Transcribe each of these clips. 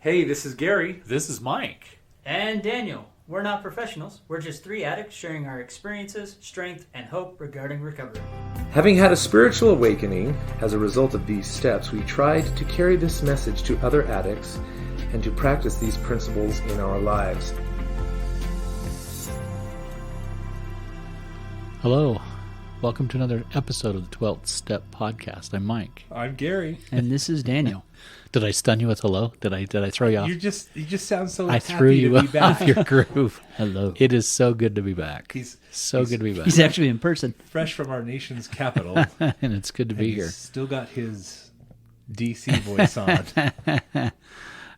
Hey, this is Gary. This is Mike. And Daniel. We're not professionals. We're just three addicts sharing our experiences, strength, and hope regarding recovery. Having had a spiritual awakening as a result of these steps, we tried to carry this message to other addicts and to practice these principles in our lives. Hello. Welcome to another episode of the 12th Step Podcast. I'm Mike. I'm Gary. And this is Daniel. Did I stun you with hello? Did I throw you off? You just sound so I happy threw you to be off back. your groove. Hello. It is so good to be back. He's good to be back. He's actually in person. fresh from our nation's capital. And it's good to be and here. he's still got his DC voice on.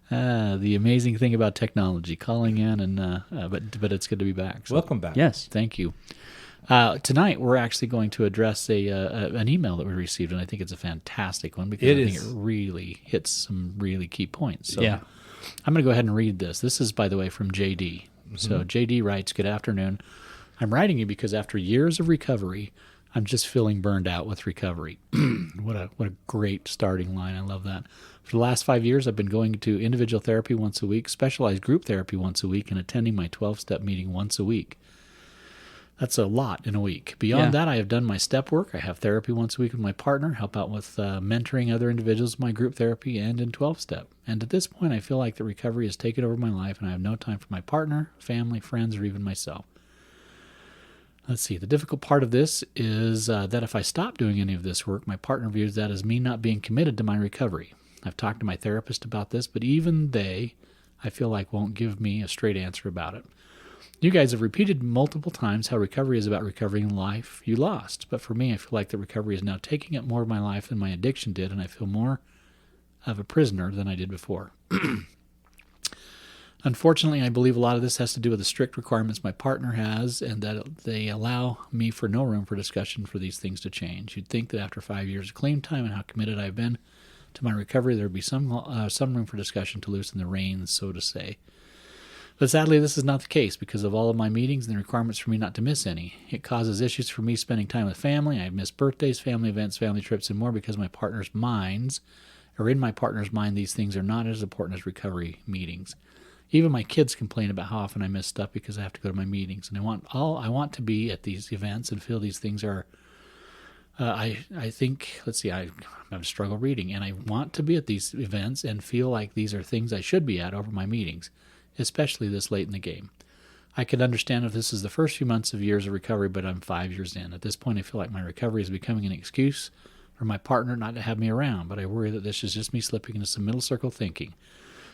The amazing thing about technology, calling in, and but it's good to be back. So Welcome back. Yes. thank you. Tonight, we're actually going to address an email that we received, and I think it's a fantastic one because I think it really hits some really key points. So Yeah. I'm going to go ahead and read this. This is, by the way, from JD. So JD writes, "Good afternoon. I'm writing you because after years of recovery, I'm just feeling burned out with recovery." What a great starting line. I love that. For the last 5 years, I've been going to individual therapy once a week, specialized group therapy once a week, and attending my 12-step meeting once a week. That's a lot in a week. Beyond that, I have done my step work. I have therapy once a week with my partner, help out with mentoring other individuals in my group therapy and in 12-step. And at this point, I feel like the recovery has taken over my life and I have no time for my partner, family, friends, or even myself. Let's see. The difficult part of this is that if I stop doing any of this work, my partner views that as me not being committed to my recovery. I've talked to my therapist about this, but even they, I feel like, won't give me a straight answer about it. You guys have repeated multiple times how recovery is about recovering life you lost. But for me, I feel like the recovery is now taking up more of my life than my addiction did, and I feel more of a prisoner than I did before. Unfortunately, I believe a lot of this has to do with the strict requirements my partner has, and that they allow me for no room for discussion for these things to change. You'd think that after 5 years of clean time and how committed I've been to my recovery, there would be some room for discussion to loosen the reins, so to say. But sadly, this is not the case because of all of my meetings and the requirements for me not to miss any. It causes issues for me spending time with family. I miss birthdays, family events, family trips, and more because in my partner's mind, these things are not as important as recovery meetings. Even my kids complain about how often I miss stuff because I have to go to my meetings. And I want to be at these events and feel these things are, I think, let's see, I'm having struggle reading. And I want to be at these events and feel like these are things I should be at over my meetings, especially this late in the game. I could understand if this is the first few months of years of recovery, but I'm 5 years in. At this point, I feel like my recovery is becoming an excuse for my partner not to have me around, but I worry that this is just me slipping into some middle circle thinking.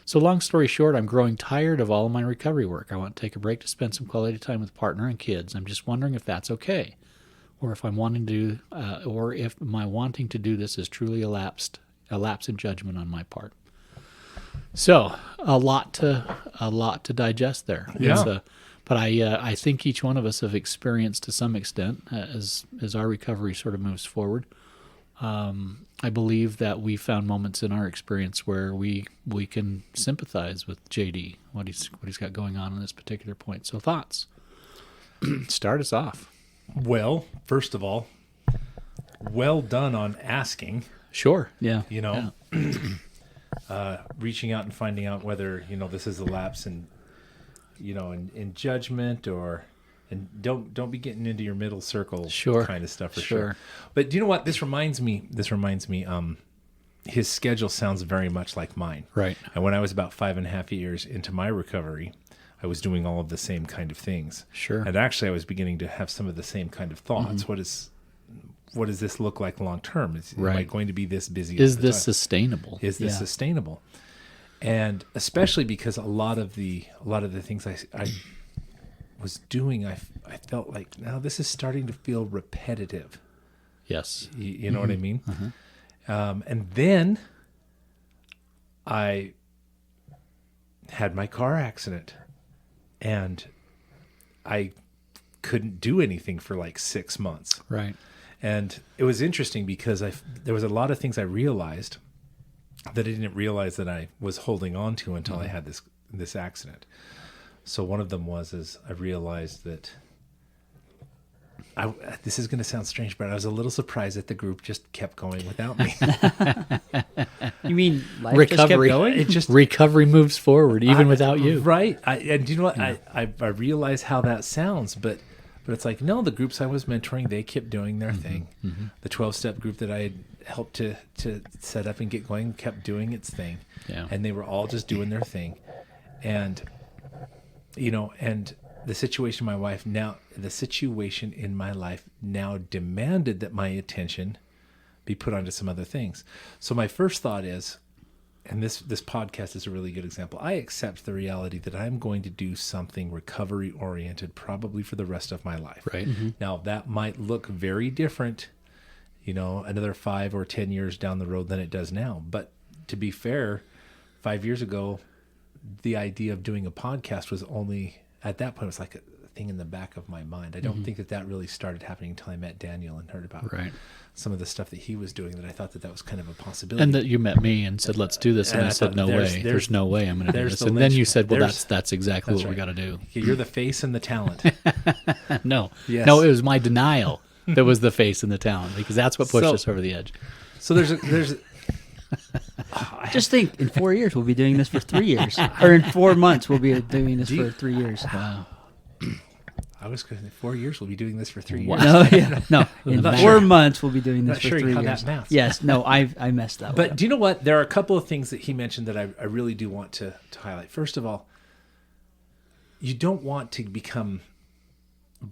So long story short, I'm growing tired of all of my recovery work. I want to take a break to spend some quality time with partner and kids. I'm just wondering if that's okay, or if I'm wanting to, or if my wanting to do this is truly a lapse in judgment on my part. So a lot to digest there. Yeah. But I think each one of us have experienced to some extent as our recovery sort of moves forward. I believe that we found moments in our experience where we can sympathize with JD, what he's got going on this particular point. So thoughts. Start us off. Well, first of all, well done on asking. Sure. Yeah. Reaching out and finding out whether this is a lapse in judgment and don't be getting into your middle circle kind of stuff for sure. But do you know what this reminds me? His schedule sounds very much like mine. Right. And when I was about 5.5 years into my recovery, I was doing all of the same kind of things. Sure. And actually, I was beginning to have some of the same kind of thoughts. Mm-hmm. What does this look like long term? Am I going to be this busy? Is this sustainable? Is this sustainable? And especially because a lot of the things I was doing, I felt like now this is starting to feel repetitive. Yes. You know what I mean? Mm-hmm. And then I had my car accident, and I couldn't do anything for like 6 months. Right. And it was interesting because there was a lot of things I realized that I didn't realize that I was holding on to until I had this accident. So one of them was I realized that this is going to sound strange, but I was a little surprised that the group just kept going without me. You mean life Recovery. just kept going? It just Recovery moves forward even without you. Right. And you know what? I realize how that sounds, but it's like, no, the groups I was mentoring, they kept doing their thing. The 12-step group that I had helped to set up and get going kept doing its thing. Yeah. And they were all just doing their thing. And, and the situation in my life now demanded that my attention be put onto some other things. So my first thought is, and this podcast is a really good example, I accept the reality that I'm going to do something recovery oriented probably for the rest of my life. Right. Now that might look very different, another 5 or 10 years down the road than it does now. But to be fair, 5 years ago, the idea of doing a podcast was only, at that point, it was like a thing in the back of my mind. I don't think that really started happening until I met Daniel and heard about some of the stuff that he was doing, that I thought that was kind of a possibility. And that you met me and said, let's do this. And I said, no way. There's no way I'm going to do this. And then you said, well, that's exactly what we got to do. You're the face and the talent. No. Yes. No, it was my denial that was the face and the talent, because that's what pushed us over the edge. So there's Just think, in 4 years, we'll be doing this for 3 years. Or in 4 months, we'll be doing this for 3 years. Wow. I was going to say 4 years. We'll be doing this for 3 years. No, in not 4 sure. months, we'll be doing this Not for sure 3 how years. that maths. Yes, no, I messed that But up. do you know what? There are a couple of things that he mentioned that I really do want to highlight. First of all, you don't want to become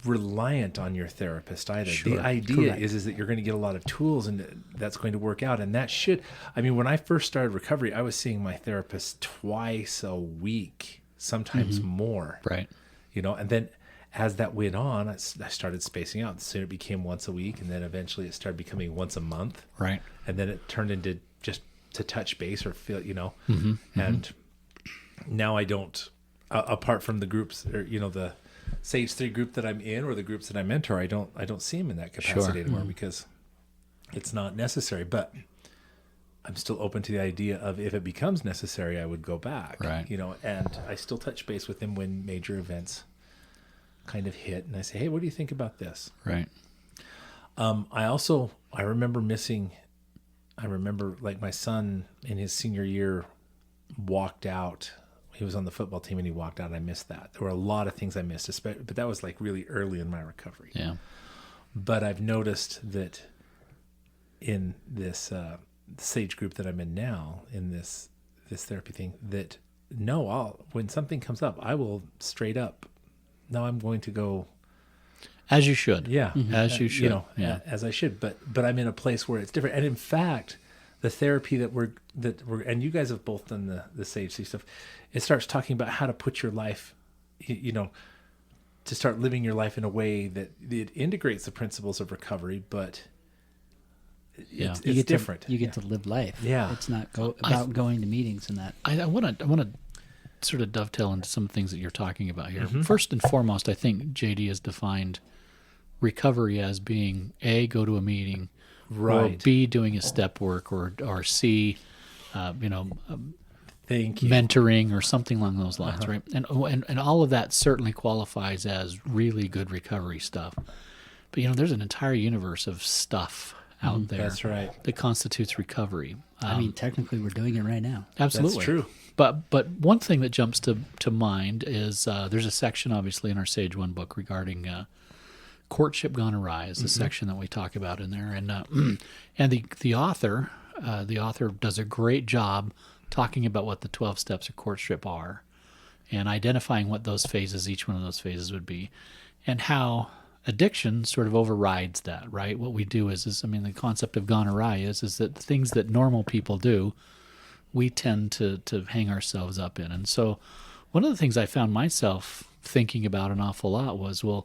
reliant on your therapist either. Sure. The idea Correct. is that you're going to get a lot of tools and that's going to work out. And that should, when I first started recovery, I was seeing my therapist twice a week, sometimes more. Right. And then as that went on, I started spacing out. Soon it became once a week, and then eventually it started becoming once a month. Right. And then it turned into just to touch base or feel, and now I don't, apart from the groups or, the Sage 3 group that I'm in or the groups that I mentor, I don't see him in that capacity anymore because it's not necessary. But I'm still open to the idea of, if it becomes necessary, I would go back. Right. And I still touch base with him when major events kind of hit, and I say, hey, what do you think about this? Right. I remember like my son in his senior year walked out. He was on the football team and he walked out, and I missed that. There were a lot of things I missed, but that was like really early in my recovery. Yeah. But I've noticed that in this Sage group that I'm in now, in this therapy thing, that when something comes up, I will straight up, no, I'm going to go. As you should. Yeah. As you should. As I should. But I'm in a place where it's different. And in fact, the therapy that we're, and you guys have both done the Sage C stuff, it starts talking about how to put your life, to start living your life in a way that it integrates the principles of recovery, but it's different. You get to live life. Yeah. It's not about going to meetings and that. I want to sort of dovetail into some things that you're talking about here. First and foremost, I think JD has defined recovery as being A, go to a meeting, or B, doing a step work, or C, Thank you. mentoring or something along those lines, right? And all of that certainly qualifies as really good recovery stuff. But there's an entire universe of stuff out there. That's right. That constitutes recovery. Technically, we're doing it right now. Absolutely. That's true. But one thing that jumps to mind is there's a section, obviously, in our Sage 1 book regarding courtship gone awry is the section that we talk about in there. And the author does a great job talking about what the 12 steps of courtship are and identifying what those phases, each one of those phases would be, and how addiction sort of overrides that, right? What we do is the concept of gone awry is that the things that normal people do, we tend to hang ourselves up in. And so one of the things I found myself thinking about an awful lot was, well,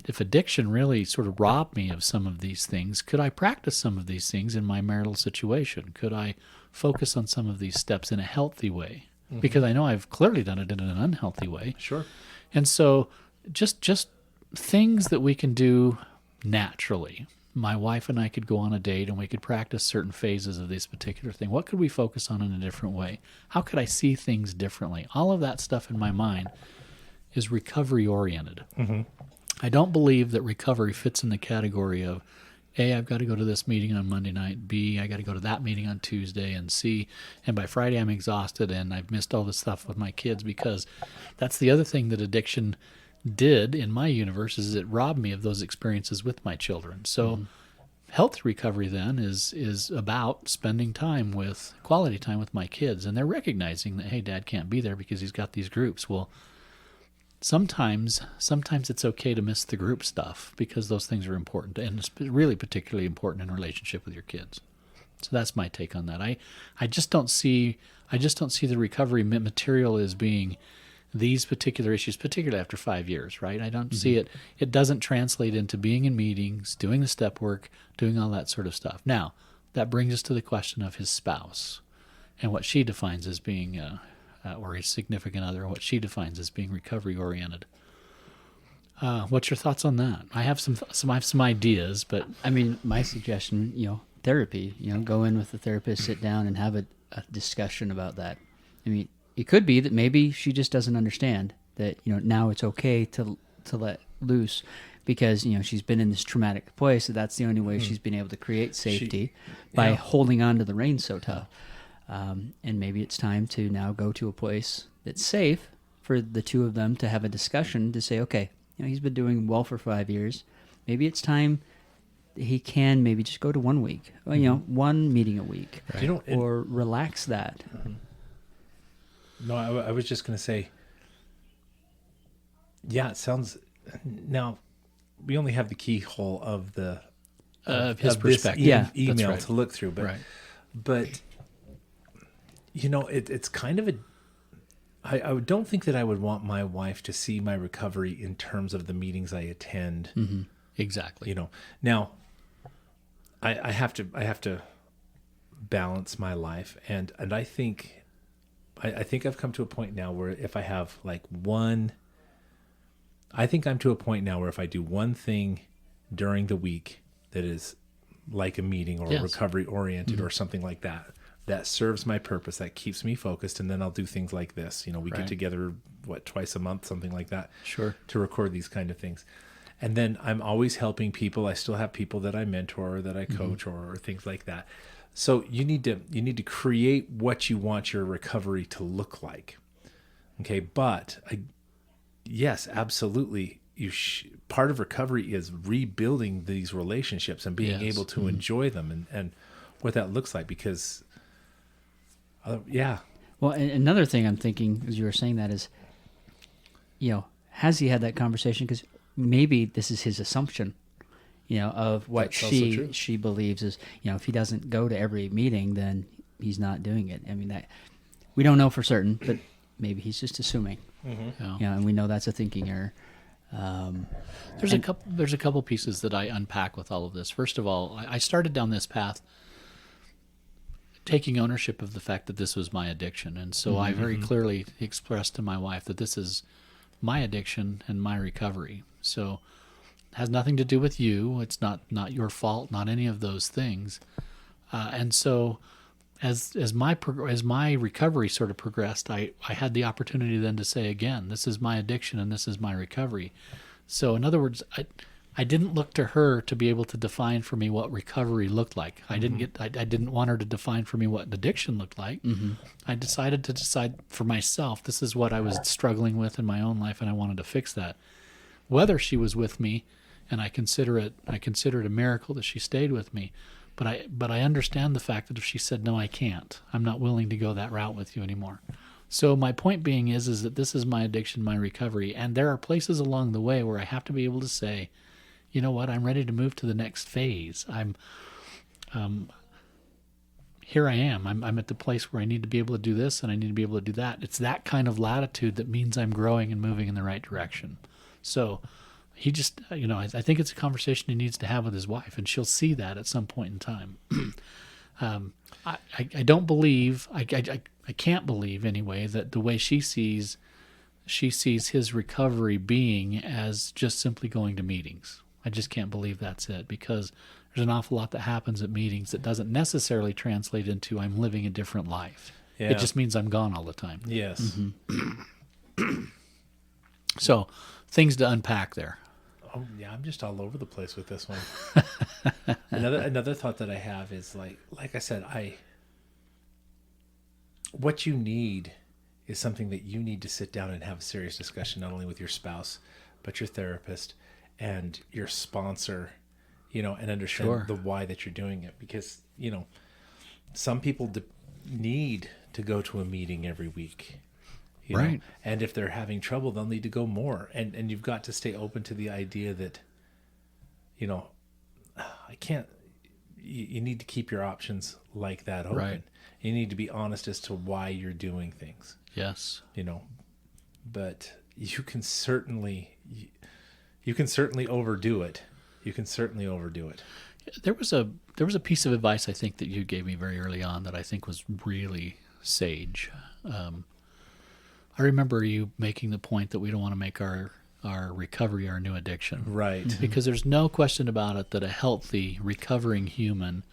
if addiction really sort of robbed me of some of these things, could I practice some of these things in my marital situation? Could I focus on some of these steps in a healthy way? Because I know I've clearly done it in an unhealthy way. Sure. And so just things that we can do naturally. My wife and I could go on a date and we could practice certain phases of this particular thing. What could we focus on in a different way? How could I see things differently? All of that stuff in my mind is recovery oriented. I don't believe that recovery fits in the category of A, I've got to go to this meeting on Monday night, B, I got to go to that meeting on Tuesday, and C, and by Friday I'm exhausted and I've missed all this stuff with my kids, because that's the other thing that addiction did in my universe, is it robbed me of those experiences with my children. So health recovery then is about spending time with quality time with my kids, and they're recognizing that, hey, Dad can't be there because he's got these groups. Well, sometimes it's okay to miss the group stuff because those things are important, and it's really particularly important in relationship with your kids. So that's my take on that. I just don't see the recovery material as being these particular issues, particularly after 5 years, right? I don't see it. It doesn't translate into being in meetings, doing the step work, doing all that sort of stuff. Now, that brings us to the question of his spouse and what she defines as being or his significant other, and what she defines as being recovery oriented. What's your thoughts on that? I have some ideas, but I mean, my suggestion, therapy, go in with the therapist, sit down and have a discussion about that. I mean, it could be that maybe she just doesn't understand that, now it's okay to let loose because, she's been in this traumatic place. So that's the only way she's been able to create safety by holding on to the reins so tough. And maybe it's time to now go to a place that's safe for the two of them to have a discussion to say, okay, he's been doing well for 5 years. Maybe it's time he can maybe just go to 1 week, one meeting a week, Right. or relax that. No, I was just going to say, yeah, it sounds. Now, we only have the keyhole of the his of perspective. this Yeah, that's email right. to look through, but it's kind of a. I don't think that I would want my wife to see my recovery in terms of the meetings I attend. Mm-hmm. Exactly. Now, I have to balance my life, and I think I've come to a point now where if I have I think I'm to a point now where if I do one thing during the week that is like a meeting or Yes. recovery oriented or something like that serves my purpose, that keeps me focused, and then I'll do things like this. We Right. get together twice a month, something like that. Sure. To record these kind of things. And then I'm always helping people. I still have people that I mentor, that I coach, or things like that. So you need to create what you want your recovery to look like. Okay, but yes, absolutely. Part of recovery is rebuilding these relationships and being Yes. able to enjoy them and what that looks like. Because, Well, and another thing I'm thinking as you were saying that is, has he had that conversation? Because maybe this is his assumption, of what That's also true. she believes is, if he doesn't go to every meeting, then he's not doing it. I mean, that we don't know for certain, but maybe he's just assuming. Yeah. And we know that's a thinking error. There's a couple pieces that I unpack with all of this. First of all, I started down this path taking ownership of the fact that this was my addiction. And so I very clearly expressed to my wife that this is my addiction and my recovery. So it has nothing to do with you. It's not your fault, not any of those things. And so as my recovery sort of progressed, I had the opportunity then to say again, this is my addiction and this is my recovery. So in other words, I didn't look to her to be able to define for me what recovery looked like. I didn't want her to define for me what addiction looked like. I decided to decide for myself, this is what I was struggling with in my own life, and I wanted to fix that. Whether she was with me, and I consider it a miracle that she stayed with me. But I understand the fact that if she said, no, I can't, I'm not willing to go that route with you anymore. So my point being is that this is my addiction, my recovery, and there are places along the way where I have to be able to say, you know what, I'm ready to move to the next phase. Here I am. I'm at the place where I need to be able to do this and I need to be able to do that. It's that kind of latitude that means I'm growing and moving in the right direction. So he just, I think it's a conversation he needs to have with his wife, and she'll see that at some point in time. I don't believe, I can't believe anyway, that the way she sees his recovery being as just simply going to meetings. I just can't believe that's it, because there's an awful lot that happens at meetings that doesn't necessarily translate into I'm living a different life. Yeah. It just means I'm gone all the time. yes. So things to unpack there. Oh yeah, I'm just all over the place with this one. Another thought that I have is like I said, what you need is something that you need to sit down and have a serious discussion, not only with your spouse, but your therapist and your sponsor, and understand Sure. the why that you're doing it. Because, some people need to go to a meeting every week. Right. And if they're having trouble, they'll need to go more. And you've got to stay open to the idea that, you need to keep your options like that open. Right. You need to be honest as to why you're doing things, Yes. but you can certainly overdo it. You can certainly overdo it. There was a piece of advice I think that you gave me very early on that I think was really sage. I remember you making the point that we don't want to make our recovery our new addiction. Right. Because there's no question about it that a healthy, recovering human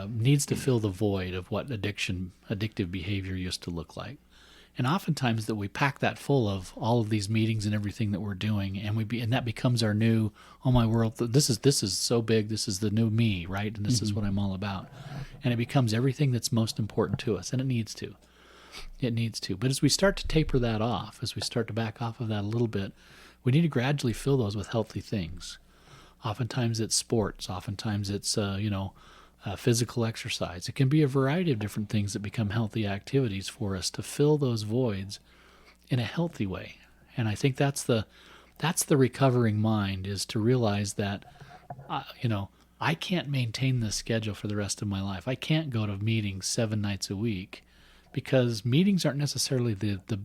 needs to fill the void of what addictive behavior used to look like. And oftentimes that we pack that full of all of these meetings and everything that we're doing, and that becomes our new, oh my world, this is so big, this is the new me, right? And this is what I'm all about. And it becomes everything that's most important to us, and it needs to. It needs to. But as we start to taper that off, as we start to back off of that a little bit, we need to gradually fill those with healthy things. Oftentimes it's sports. Oftentimes it's, physical exercise. It can be a variety of different things that become healthy activities for us to fill those voids in a healthy way. And I think that's the recovering mind, is to realize that, I can't maintain this schedule for the rest of my life. I can't go to meetings 7 nights a week, because meetings aren't necessarily the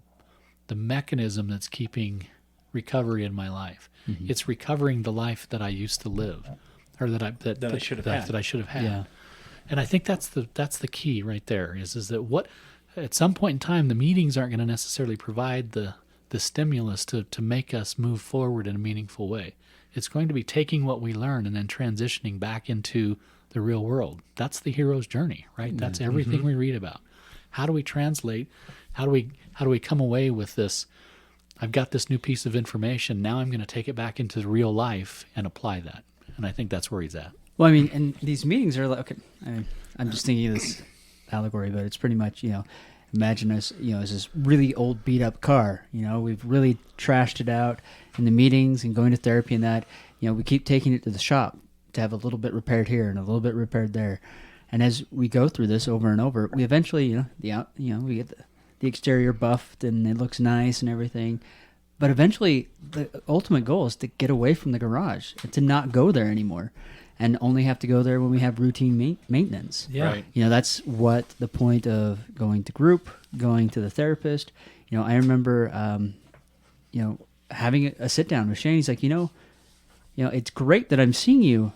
mechanism that's keeping recovery in my life. Mm-hmm. It's recovering the life that I used to live, or that I should have had. Yeah. And I think that's the key right there. Is that what at some point in time the meetings aren't going to necessarily provide the stimulus to make us move forward in a meaningful way. It's going to be taking what we learn and then transitioning back into the real world. That's the hero's journey, right? That's everything we read about. How do we translate? How do we come away with this? I've got this new piece of information. Now I'm going to take it back into the real life and apply that. And I think that's where he's at. Well, I mean, and these meetings are like, okay, I'm just thinking of this allegory, but it's pretty much, imagine us, as this really old beat up car. We've really trashed it out in the meetings and going to therapy and that. We keep taking it to the shop to have a little bit repaired here and a little bit repaired there. And as we go through this over and over, we eventually, we get the exterior buffed and it looks nice and everything. But eventually, the ultimate goal is to get away from the garage and to not go there anymore, and only have to go there when we have routine maintenance. Yeah. Right. That's what the point of going to group, going to the therapist. I remember, having a sit down with Shane. He's like, it's great that I'm seeing you,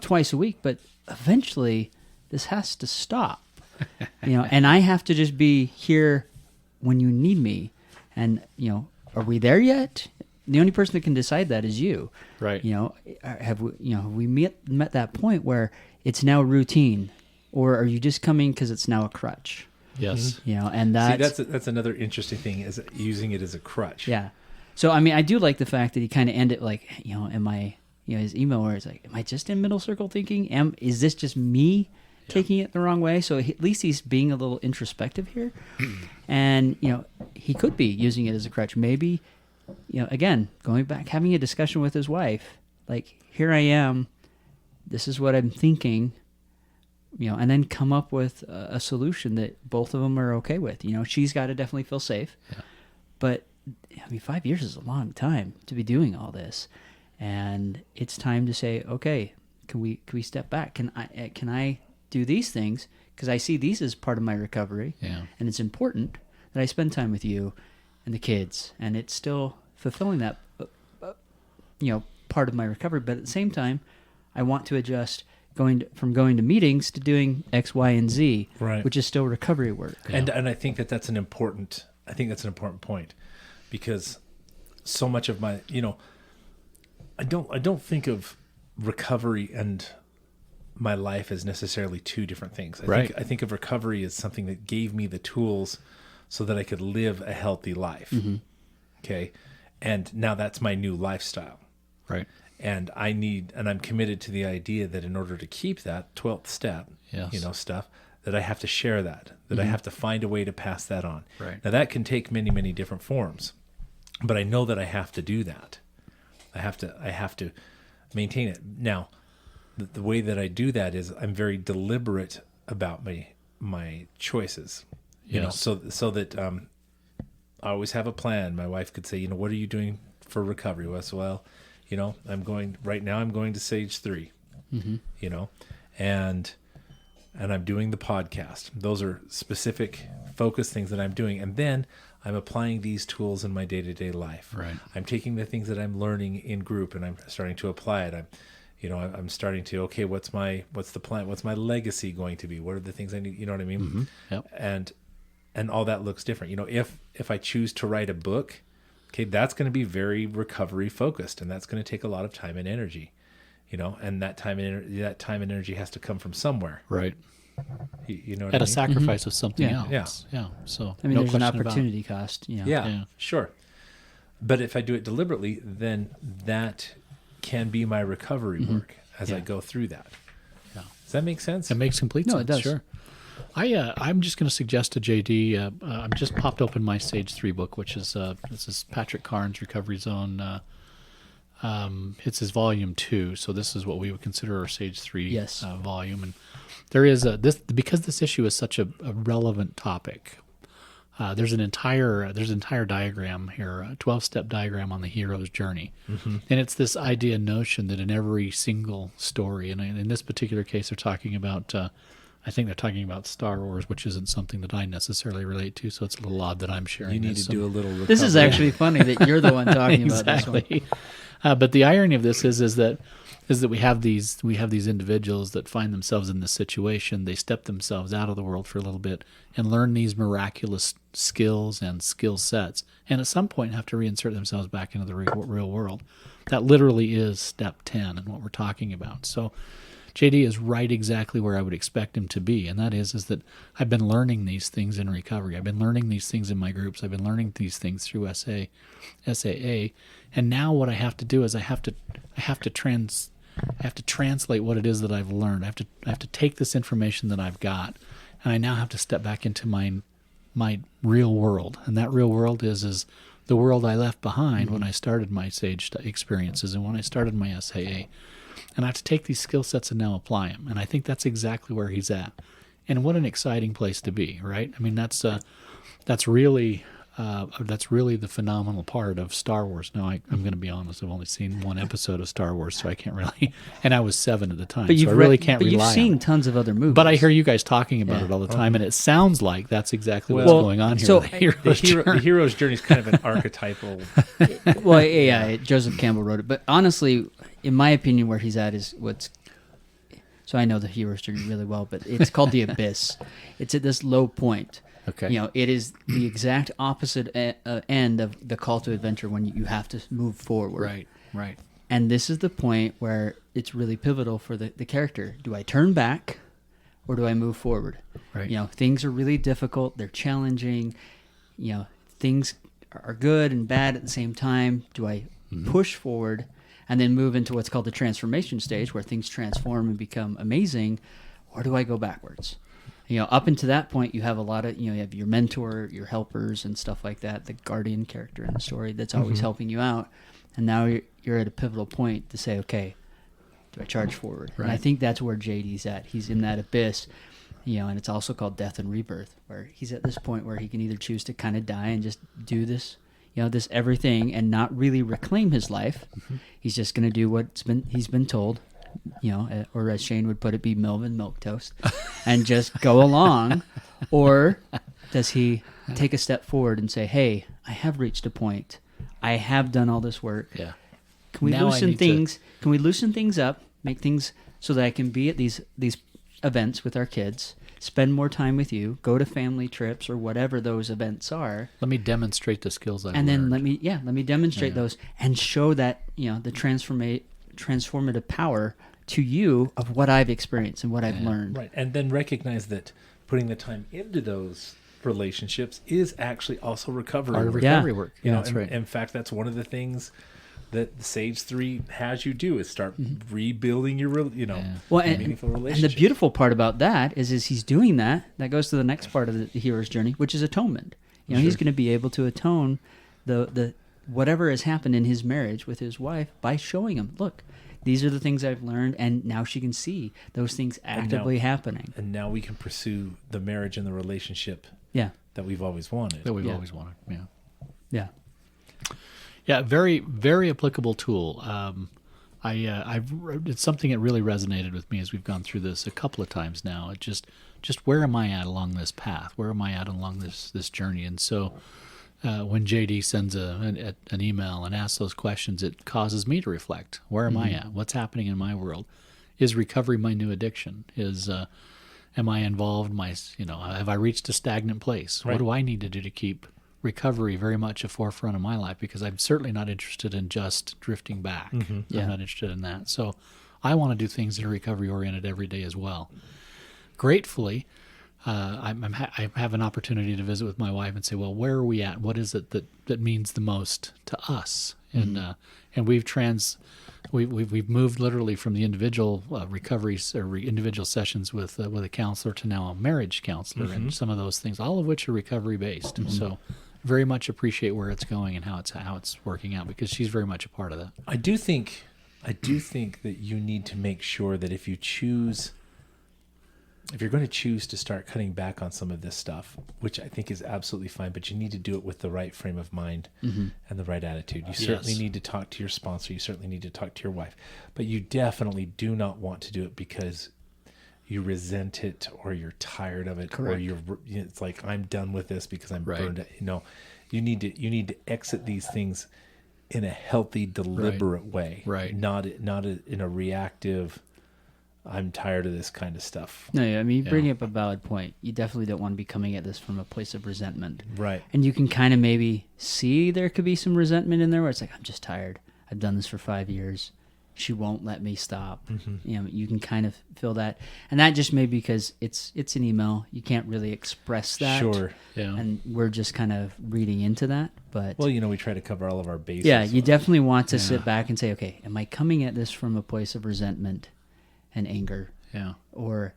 twice a week, but eventually this has to stop. And I have to just be here when you need me. And, are we there yet? The only person that can decide that is you. Right. Have we met that point where it's now routine, or are you just coming because it's now a crutch? Yes. And that's another interesting thing, is using it as a crutch. Yeah. So I mean, I do like the fact that he kind of ended like, am I, his email where it's like, am I just in middle circle thinking? Is this just me taking it the wrong way? So at least he's being a little introspective here, and he could be using it as a crutch. Maybe, again, going back, having a discussion with his wife, like, here I am, this is what I'm thinking, and then come up with a solution that both of them are okay with. She's got to definitely feel safe, but 5 years is a long time to be doing all this, and it's time to say, okay, can we step back? Can I do these things, because I see these as part of my recovery, and it's important that I spend time with you and the kids, and it's still fulfilling that part of my recovery. But at the same time, I want to adjust from going to meetings to doing X, Y, and Z, right, which is still recovery work. And I think that's an important point, because so much of my, I don't think of recovery and my life as necessarily two different things. I think of recovery as something that gave me the tools so that I could live a healthy life. Mm-hmm. Okay. And now that's my new lifestyle. Right. And I'm committed to the idea that in order to keep that 12th step, Yes. stuff, that I have to share that I have to find a way to pass that on. Right. Now that can take many, many different forms, but I know that I have to do that. I have to maintain it. Now, the way that I do that is I'm very deliberate about my choices, Yes. so that I always have a plan. My wife could say, what are you doing for recovery, Wes? Well, I'm going to Sage 3, and I'm doing the podcast. Those are specific focus things that I'm doing. And then I'm applying these tools in my day-to-day life. Right. I'm taking the things that I'm learning in group and I'm starting to apply it. I'm starting to, okay, what's the plan? What's my legacy going to be? What are the things I need? You know what I mean? Mm-hmm. Yep. And all that looks different. If I choose to write a book, okay, that's going to be very recovery focused, and that's going to take a lot of time and energy, and that time and energy has to come from somewhere. Right. You know what At I a mean? sacrifice of something Yeah. else. Yeah. So I mean, no there's an question about it. opportunity cost. Yeah, sure. But if I do it deliberately, then that can be my recovery work as I go through that. Yeah. Does that make sense? It makes complete No, sense. it does. Sure. I'm just going to suggest to JD. I've just popped open my Sage 3 book, which is this is Patrick Carnes' Recovery Zone. It's his volume 2, so this is what we would consider our Sage 3 Yes. volume. And there is because this issue is such a relevant topic. There's an entire diagram here, a 12-step diagram on the hero's journey, and it's this idea notion that in every single story, and in this particular case, they're talking about. I think they're talking about Star Wars, which isn't something that I necessarily relate to, so it's a little odd that I'm sharing. You need this. to do a little recovery. This is actually funny that you're the one talking about this one. Exactly. But the irony of this is that we have these individuals that find themselves in this situation. They step themselves out of the world for a little bit and learn these miraculous skills and skill sets, and at some point have to reinsert themselves back into the real world. That literally is step 10 and what we're talking about. So JD is right exactly where I would expect him to be, and that is that I've been learning these things in recovery. I've been learning these things in my groups. I've been learning these things through SAA, and now what I have to do is I have to translate what it is that I've learned. I have to take this information that I've got, and I now have to step back into my real world, and that real world is the world I left behind when I started my Sage experiences and when I started my SAA. And I have to take these skill sets and now apply them. And I think that's exactly where he's at. And what an exciting place to be, right? I mean, that's really the phenomenal part of Star Wars. Now, I'm going to be honest, I've only seen one episode of Star Wars, so I can't really, and I was 7 at the time, But so I really can't But rely you've on seen it. tons of other movies. But I hear you guys talking about Yeah. it all the time, and it sounds like that's exactly what's Well, going on here. so with the journey. hero's journey is kind of an archetypal. Well, yeah, Joseph Campbell wrote it. But honestly, in my opinion, where he's at is what's. So I know the hero's journey really well, but it's called the abyss. It's at this low point. Okay. You know, it is the exact opposite end of the call to adventure when you have to move forward. Right. And this is the point where it's really pivotal for the character. Do I turn back or do I move forward? Right. You know, things are really difficult. They're challenging. You know, things are good and bad at the same time. Do I push forward and then move into what's called the transformation stage where things transform and become amazing, or do I go backwards? You know, up until that point, you have a lot of, you have your mentor, your helpers and stuff like that, the guardian character in the story that's always helping you out. And now you're at a pivotal point to say, okay, do I charge forward? Right. And I think that's where JD's at. He's in that abyss, and it's also called death and rebirth, where he's at this point where he can either choose to kind of die and just do this, this everything and not really reclaim his life. He's just going to do he's been told, or as Shane would put it, be Melvin Milquetoast and just go along. Or does he take a step forward and say, hey, I have reached a point. I have done all this work. Yeah. Can we Now I loosen need things? Can we loosen things up, make things so that I can be at these events with our kids, spend more time with you, go to family trips or whatever those events are, Let me demonstrate the skills I've and then learned. let me demonstrate those and show that the transformative power to you of what I've experienced and what I've learned. Right. And then recognize that putting the time into those relationships is actually also recovery Part of work. recovery Yeah. work. You Yeah, know, that's right. In fact, that's one of the things that Sage 3 has you do is start rebuilding your, Well, and, meaningful and relationship. the beautiful part about that is he's doing that. That goes to the next part of the hero's journey, which is atonement. He's going to be able to atone the whatever has happened in his marriage with his wife by showing him, look, these are the things I've learned, and now she can see those things actively happening. And now we can pursue the marriage and the relationship Yeah, that we've always wanted. That we've Yeah. always wanted. Yeah. yeah. Yeah, very, very applicable tool. It's something that really resonated with me as we've gone through this a couple of times now. It just where am I at along this path? Where am I at along this journey? And so when JD sends an email and asks those questions, it causes me to reflect. Where am I at? What's happening in my world? Is recovery my new addiction? Am I involved? Have I reached a stagnant place? Right. What do I need to do to keep recovery very much a forefront of my life? Because I'm certainly not interested in just drifting back. Yeah. I'm not interested in that. So I want to do things that are recovery oriented every day as well. Gratefully, I have an opportunity to visit with my wife and say, well, where are we at? What is it that means the most to us? And we've moved literally from the individual recoveries or individual sessions with a counselor to now a marriage counselor, and some of those things, all of which are recovery based. So very much appreciate where it's going and how it's working out, because she's very much a part of that. I do think that you need to make sure that if you're going to choose to start cutting back on some of this stuff, which I think is absolutely fine, but you need to do it with the right frame of mind and the right attitude. You certainly need to talk to your sponsor. You certainly need to talk to your wife, but you definitely do not want to do it because you resent it or you're tired of it. Correct. Or it's like, I'm done with this because I'm Right. burned out. You need to exit these things in a healthy, deliberate way, Right. Not in a reactive, I'm tired of this kind of stuff. No, I mean, you bring Yeah. up a valid point. You definitely don't want to be coming at this from a place of resentment. Right. And you can kind of maybe see there could be some resentment in there where it's like, I'm just tired. I've done this for 5 years. She won't let me stop. You can kind of feel that. And that just may be because it's an email. You can't really express that. Sure. Yeah. And we're just kind of reading into that. But Well, we try to cover all of our bases. yeah, you definitely want to sit back and say, okay, am I coming at this from a place of resentment and anger? Yeah. Or,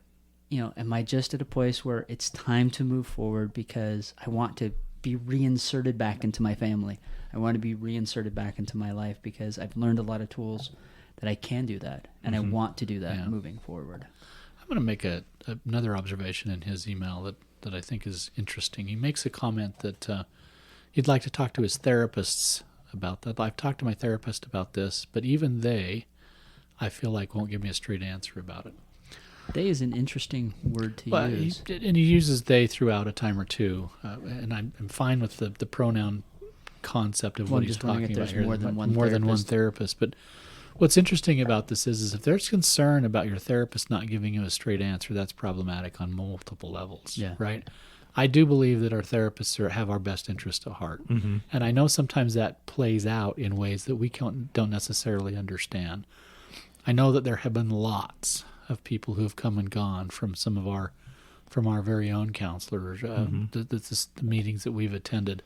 am I just at a place where it's time to move forward because I want to be reinserted back into my family? I want to be reinserted back into my life because I've learned a lot of tools that I can do that, and I want to do that Yeah. moving forward. I'm going to make another observation in his email that I think is interesting. He makes a comment that he'd like to talk to his therapists about that. I've talked to my therapist about this, but even they, I feel like, won't give me a straight answer about it. They is an interesting word to Well, use. he uses they throughout a time or two, and I'm fine with the pronoun concept of Well, what I'm he's just wondering talking if about there's here. more than one more than one therapist. therapist. But what's interesting about this is if there's concern about your therapist not giving you a straight answer, that's problematic on multiple levels. Yeah. Right. I do believe that our therapists have our best interest at heart, and I know sometimes that plays out in ways that we don't necessarily understand. I know that there have been lots of people who have come and gone from our very own counselors, the meetings that we've attended,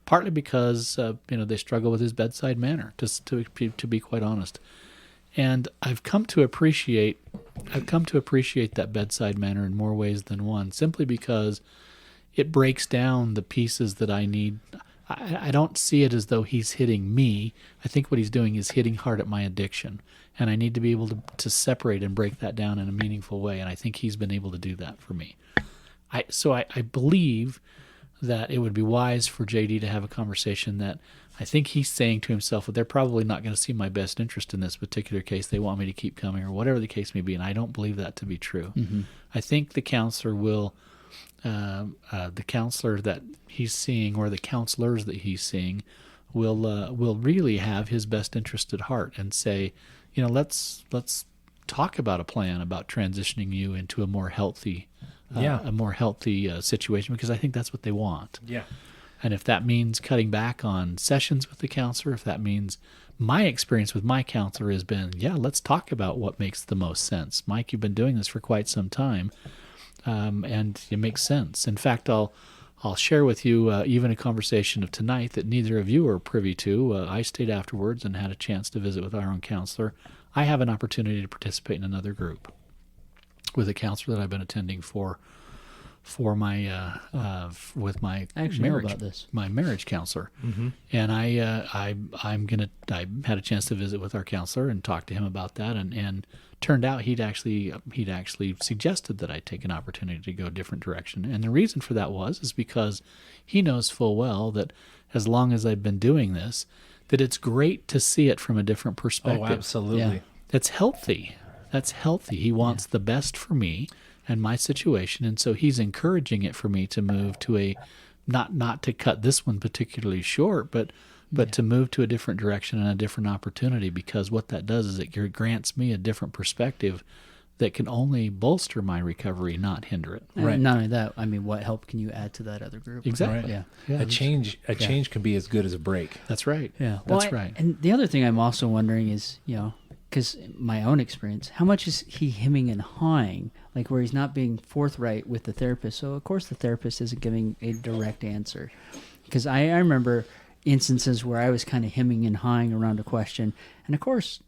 partly because they struggle with his bedside manner, to be quite honest. And I've come to appreciate that bedside manner in more ways than one, simply because it breaks down the pieces that I need. I don't see it as though he's hitting me. I think what he's doing is hitting hard at my addiction. And I need to be able to separate and break that down in a meaningful way. And I think he's been able to do that for me. So I believe that it would be wise for JD to have a conversation that I think he's saying to himself, well, they're probably not going to see my best interest in this particular case. They want me to keep coming, or whatever the case may be. And I don't believe that to be true. I think the counselor will, the counselor that he's seeing, or the counselors that he's seeing, will really have his best interest at heart and say, let's talk about a plan about transitioning you into a more healthy, situation, because I think that's what they want. Yeah. And if that means cutting back on sessions with the counselor, if that means, my experience with my counselor has been, let's talk about what makes the most sense. Mike, you've been doing this for quite some time, and it makes sense. In fact, I'll I'll share with you even a conversation of tonight that neither of you are privy to. I stayed afterwards and had a chance to visit with our own counselor. I have an opportunity to participate in another group with a counselor that I've been attending for my with my I actually know marriage about this. my marriage counselor, and I had a chance to visit with our counselor and talk to him about that, and turned out he'd actually suggested that I take an opportunity to go a different direction, and the reason for that is because he knows full well that as long as I've been doing this, that it's great to see it from a different perspective. Oh, absolutely. Yeah. That's healthy. That's healthy. He wants the best for me and my situation, and so he's encouraging it for me to move to a not to cut this one particularly short, but to move to a different direction and a different opportunity, because what that does is it grants me a different perspective that can only bolster my recovery, not hinder it. And Right. not only that, I mean, what help can you add to that other group? Exactly. Right. Yeah. A change can be as good as a break. That's right. Yeah. That's Well, right. And the other thing I'm also wondering is, because my own experience, how much is he hemming and hawing, like where he's not being forthright with the therapist? So, of course, the therapist isn't giving a direct answer. Because I remember instances where I was kind of hemming and hawing around a question. And, of course,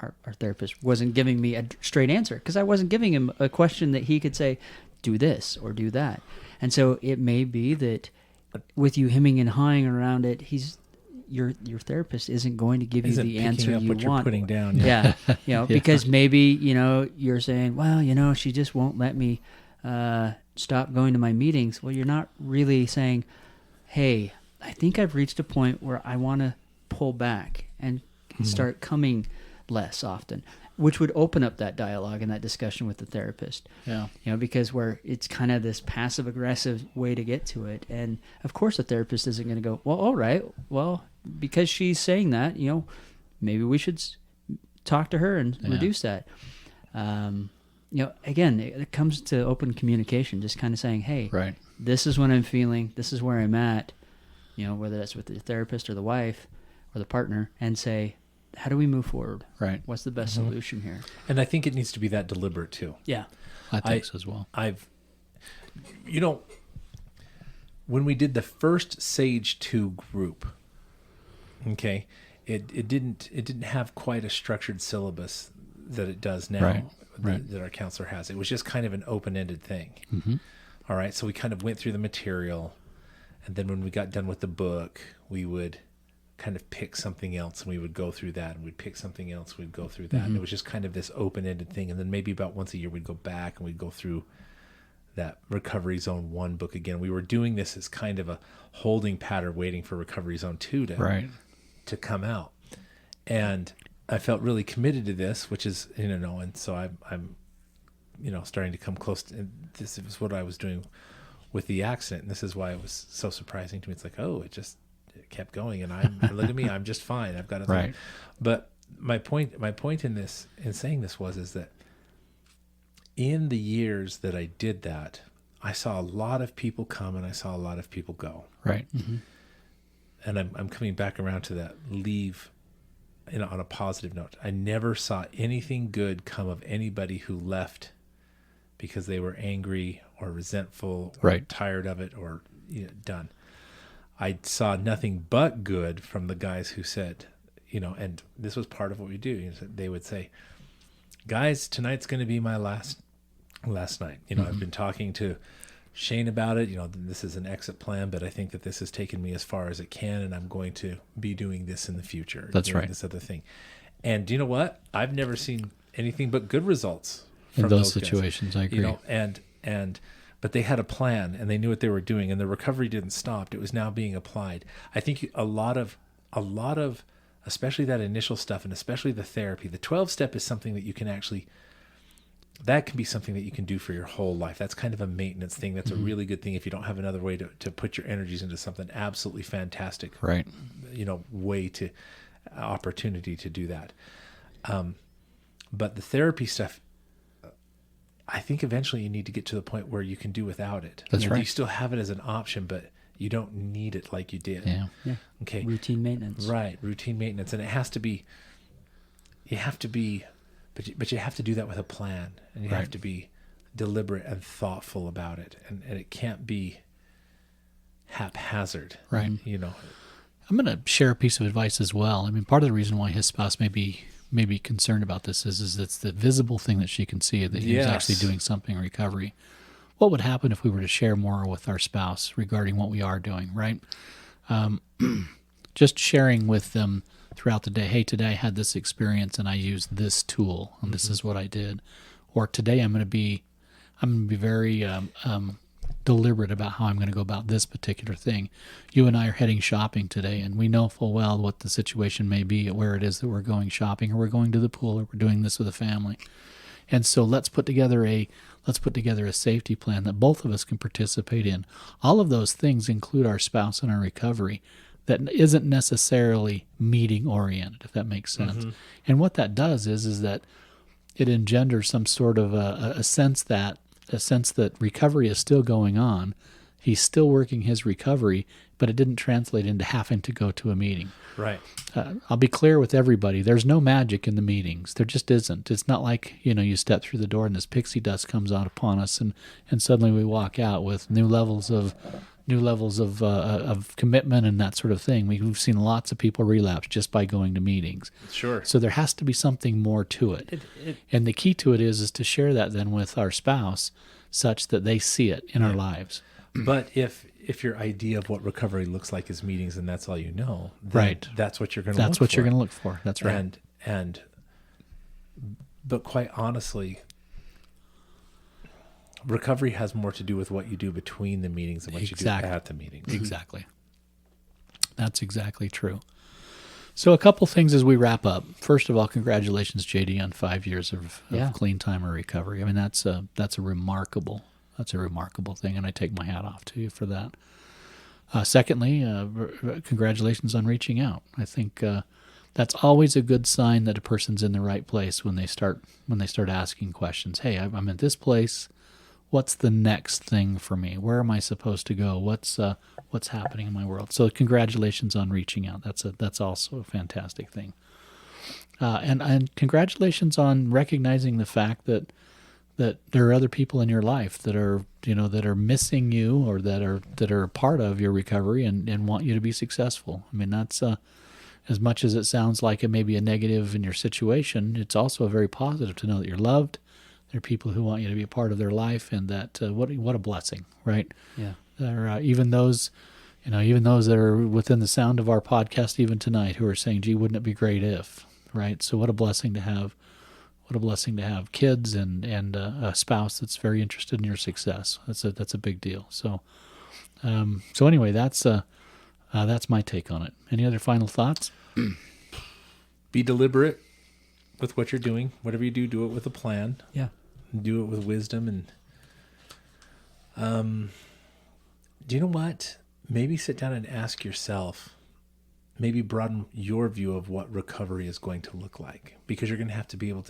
our therapist wasn't giving me a straight answer because I wasn't giving him a question that he could say, do this or do that. And so it may be that with you hemming and hawing around it, your therapist isn't going to give you Isn't the picking answer up you what you're want. putting down. Yeah, because maybe you're saying, well, she just won't let me stop going to my meetings. Well, you're not really saying, hey, I think I've reached a point where I want to pull back and start coming less often, which would open up that dialogue and that discussion with the therapist. Yeah. Because where it's kind of this passive aggressive way to get to it. And of course the therapist isn't going to go, well, all right, well, because she's saying that, maybe we should talk to her and reduce that. Again, it comes to open communication, just kind of saying, hey, Right. this is what I'm feeling, this is where I'm at, whether that's with the therapist or the wife or the partner, and say, how do we move forward? Right. What's the best solution here? And I think it needs to be that deliberate too. Yeah. I think so as well. When we did the first Sage 2 group, okay, it didn't have quite a structured syllabus that it does now. Right, right. That our counselor has. It was just kind of an open-ended thing. Mm-hmm. All right, so we kind of went through the material, and then when we got done with the book, we would kind of pick something else, and we would go through that, and we'd pick something else, we'd go through that. And it was just kind of this open-ended thing, and then maybe about once a year we'd go back and we'd go through that Recovery Zone 1 book again. We were doing this as kind of a holding pattern, waiting for Recovery Zone 2 to come out. And I felt really committed to this, which is, and so I'm starting to come close to, and this is what I was doing with the accident. And this is why it was so surprising to me. It's like, oh, it kept going, and look at me, I'm just fine. I've got it. Right. But my point in saying this is that in the years that I did that, I saw a lot of people come and I saw a lot of people go. Right. Mm-hmm. And I'm coming back around to that leave on a positive note. I never saw anything good come of anybody who left because they were angry or resentful or Right. tired of it or done. I saw nothing but good from the guys who said, and this was part of what we do. They would say, guys, tonight's going to be my last night. I've been talking to Shane about it. This is an exit plan, but I think that this has taken me as far as it can, and I'm going to be doing this in the future. That's doing right. This other thing. And you know what? I've never seen anything but good results In from those guys. situations, I agree. But they had a plan and they knew what they were doing, and the recovery didn't stop. It was now being applied. I think a lot of, especially that initial stuff, and especially the therapy, the 12-step is something that you can actually, that can be something that you can do for your whole life. That's kind of a maintenance thing. That's a really good thing if you don't have another way to put your energies into something absolutely fantastic. Right. Way to opportunity to do that. But the therapy stuff, I think eventually you need to get to the point where you can do without it. That's right. You still have it as an option, but you don't need it like you did. Yeah. Okay. Routine maintenance. Right. Routine maintenance. And it has to be, but you have to do that with a plan, and you have Right. to be deliberate and thoughtful about it. And it can't be haphazard. Right. You know, I'm going to share a piece of advice as well. I mean, part of the reason why his spouse may be concerned about this is it's the visible thing that she can see, that he's Yes. actually doing something in recovery. What would happen if we were to share more with our spouse regarding what we are doing, right? Just sharing with them throughout the day, hey, today I had this experience and I used this tool and this is what I did. Or today I'm going to be very deliberate about how I'm going to go about this particular thing. You and I are heading shopping today, and we know full well what the situation may be, where it is that we're going shopping, or we're going to the pool, or we're doing this with a family. And so let's put together a safety plan that both of us can participate in. All of those things include our spouse and our recovery. That isn't necessarily meeting oriented, if that makes sense. And what that does is that it engenders some sort of a sense that recovery is still going on. He's still working his recovery, but it didn't translate into having to go to a meeting. right. I'll be clear with everybody. There's no magic in the meetings. There just isn't. It's not like, you step through the door and this pixie dust comes out upon us and suddenly we walk out with new levels of commitment and that sort of thing. We've seen lots of people relapse just by going to meetings. Sure. So there has to be something more to it. And the key to it is to share that then with our spouse such that they see it in our lives. But if your idea of what recovery looks like is meetings and that's all you know, then Right. that's what you're going to look for. That's what you're going to look for. That's right. But quite honestly, recovery has more to do with what you do between the meetings and what you do Exactly. at the meetings. Exactly. That's exactly true. So a couple things as we wrap up. First of all, congratulations, JD, on 5 years of Yeah. clean time or recovery. I mean, that's a remarkable thing, and I take my hat off to you for that. Secondly, congratulations on reaching out. I think that's always a good sign that a person's in the right place when they start asking questions. Hey, I'm at this place. What's the next thing for me? Where am I supposed to go? What's happening in my world? So congratulations on reaching out. That's also a fantastic thing. And congratulations on recognizing the fact that there are other people in your life that are missing you or that are part of your recovery and want you to be successful. I mean, that's as much as it sounds like it may be a negative in your situation, it's also very positive to know that you're loved. There are people who want you to be a part of their life, and that what a blessing, right? Yeah. There are even those that are within the sound of our podcast even tonight who are saying, "Gee, wouldn't it be great if?" Right? So what a blessing to have. What a blessing to have kids and a spouse that's very interested in your success. That's a big deal. So anyway, that's my take on it. Any other final thoughts? Be deliberate with what you're doing. Whatever you do it with a plan. Yeah. Do it with wisdom. And do you know what? Maybe sit down and ask yourself, maybe broaden your view of what recovery is going to look like, because you're going to have to be able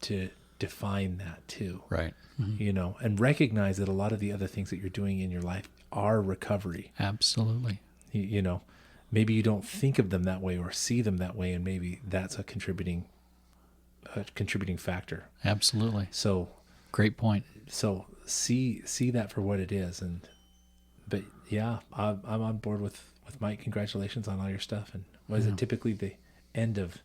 to define that too. Right. And recognize that a lot of the other things that you're doing in your life are recovery. Absolutely. Maybe you don't think of them that way or see them that way, and maybe that's a contributing factor. Absolutely. So Great point. So see that for what it is. But yeah, I'm on board with Mike. Congratulations on all your stuff. And what is it typically the end of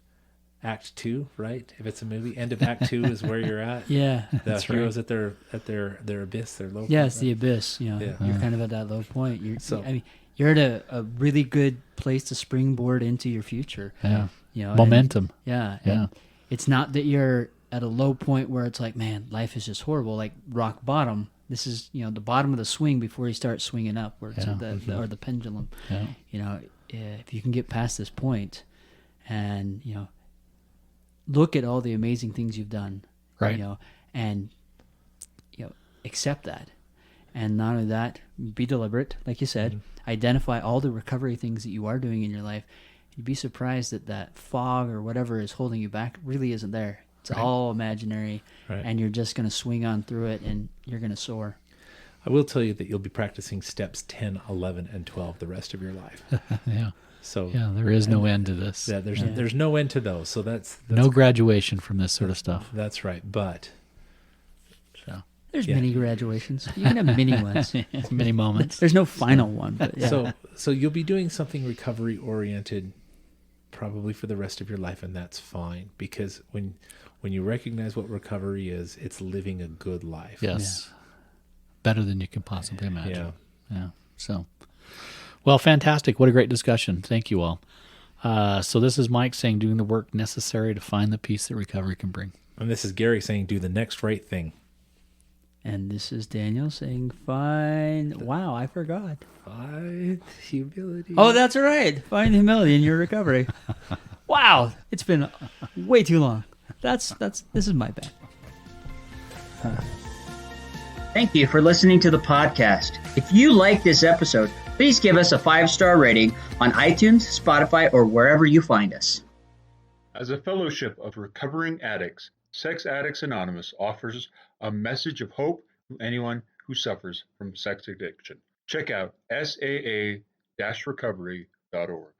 Act 2, right? If it's a movie, end of Act 2 is where you're at. Yeah. The heroes at their abyss, their low. Yeah, it's point, the right? abyss. You're kind of at that low point. You're at a really good place to springboard into your future. Yeah. And, Momentum. yeah. Yeah. And it's not that you're at a low point where it's like, man, life is just horrible, like rock bottom. This is, the bottom of the swing before you start swinging upwards, Yeah. or the pendulum. Yeah. If you can get past this point and, look at all the amazing things you've done, Right. And, accept that. And not only that, be deliberate, like you said, identify all the recovery things that you are doing in your life. You'd be surprised that fog or whatever is holding you back really isn't there. It's all imaginary, and you're just going to swing on through it, and you're going to soar. I will tell you that you'll be practicing steps 10, 11, and 12 the rest of your life. Yeah. So Yeah, there is no end to this. yeah, there's no end to those. So that's No graduation from this sort of stuff. That's right. But So There's Yeah. mini graduations. You can have mini ones. Many moments. There's no final one, but yeah. So you'll be doing something recovery oriented probably for the rest of your life, and that's fine, because when you recognize what recovery is, it's living a good life. Yes. Better than you can possibly imagine. Yeah. Yeah. So, well, fantastic. What a great discussion. Thank you all. So this is Mike saying, doing the work necessary to find the peace that recovery can bring. And this is Gary saying, do the next right thing. And this is Daniel saying, fine. Wow, I forgot. Find humility. Oh, that's right. Find humility in your recovery. Wow, it's been way too long. This is my bad. Thank you for listening to the podcast. If you like this episode, please give us a 5-star rating on iTunes, Spotify, or wherever you find us. As a fellowship of recovering addicts, Sex Addicts Anonymous offers a message of hope to anyone who suffers from sex addiction. Check out saa-recovery.org.